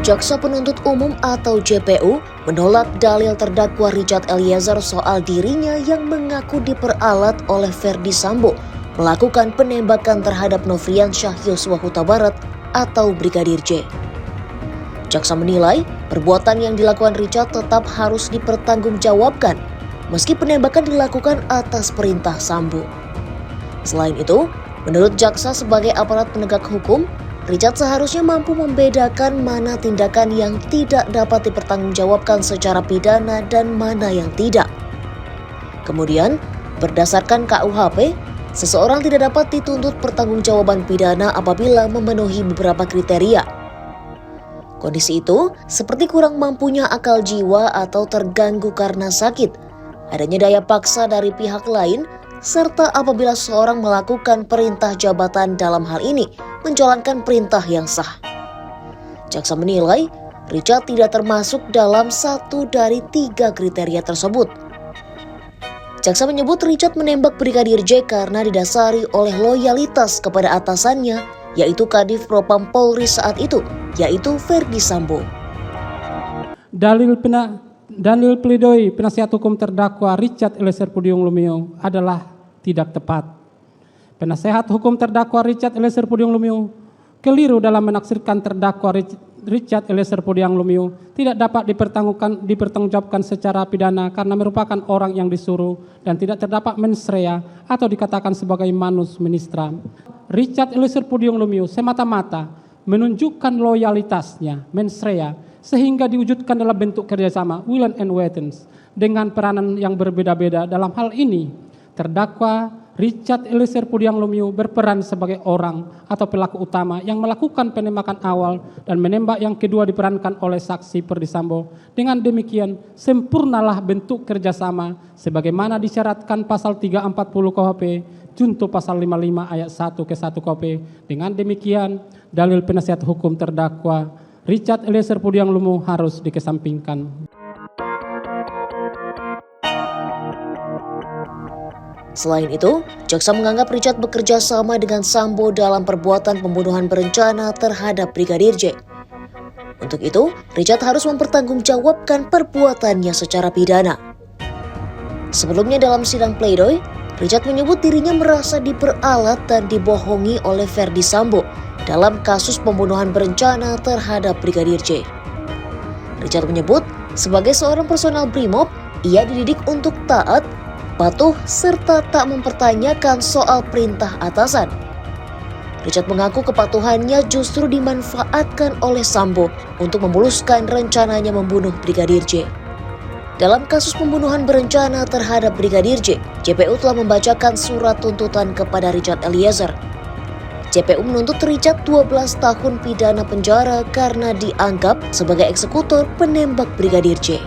Jaksa Penuntut Umum atau JPU menolak dalil terdakwa Richard Eliezer soal dirinya yang mengaku diperalat oleh Ferdy Sambo melakukan penembakan terhadap Nofriansyah Yosua Huta Barat atau Brigadir J. Jaksa menilai perbuatan yang dilakukan Richard tetap harus dipertanggungjawabkan meski penembakan dilakukan atas perintah Sambo. Selain itu, menurut jaksa sebagai aparat penegak hukum, Richard seharusnya mampu membedakan mana tindakan yang tidak dapat dipertanggungjawabkan secara pidana dan mana yang tidak. Kemudian, berdasarkan KUHP, seseorang tidak dapat dituntut pertanggungjawaban pidana apabila memenuhi beberapa kriteria. Kondisi itu seperti kurang mampunya akal jiwa atau terganggu karena sakit, adanya daya paksa dari pihak lain, serta apabila seorang melakukan perintah jabatan dalam hal ini menjalankan perintah yang sah. Jaksa menilai Richard tidak termasuk dalam satu dari 3 kriteria tersebut. Jaksa menyebut Richard menembak Brigadir J karena didasari oleh loyalitas kepada atasannya, yaitu Kadif Propam Polri saat itu, yaitu Ferdy Sambo. Dalil pledoi penasihat hukum terdakwa Richard Eliezer Pudium Lumiu adalah tidak tepat. Penasehat hukum terdakwa Richard Eliezer Pudium Lumiu keliru dalam menaksirkan terdakwa Richard Eliezer Pudium Lumiu tidak dapat dipertanggungjawabkan secara pidana karena merupakan orang yang disuruh dan tidak terdapat mens rea atau dikatakan sebagai manus ministra. Richard Eliezer Pudium Lumiu semata-mata menunjukkan loyalitasnya mens rea sehingga diwujudkan dalam bentuk kerjasama will and weapons dengan peranan yang berbeda-beda. Dalam hal ini, terdakwa Richard Eliezer Pudium Lumiu berperan sebagai orang atau pelaku utama yang melakukan penembakan awal dan menembak yang kedua diperankan oleh saksi Ferdy Sambo. Dengan demikian, sempurnalah bentuk kerjasama sebagaimana disyaratkan pasal 340 KUHP junto pasal 55 ayat 1 ke 1 KUHP. Dengan demikian, dalil penasihat hukum terdakwa Richard Eliezer Pudium Lumiu harus dikesampingkan. Selain itu, jaksa menganggap Richard bekerja sama dengan Sambo dalam perbuatan pembunuhan berencana terhadap Brigadir J. Untuk itu, Richard harus mempertanggungjawabkan perbuatannya secara pidana. Sebelumnya dalam sidang pledoi, Richard menyebut dirinya merasa diperalat dan dibohongi oleh Ferdy Sambo dalam kasus pembunuhan berencana terhadap Brigadir J. Richard menyebut, sebagai seorang personal Brimob, ia dididik untuk taat, patuh, serta tak mempertanyakan soal perintah atasan. Richard mengaku kepatuhannya justru dimanfaatkan oleh Sambo untuk memuluskan rencananya membunuh Brigadir J. Dalam kasus pembunuhan berencana terhadap Brigadir J, JPU telah membacakan surat tuntutan kepada Richard Eliezer. JPU menuntut Richard 12 tahun pidana penjara karena dianggap sebagai eksekutor penembak Brigadir J.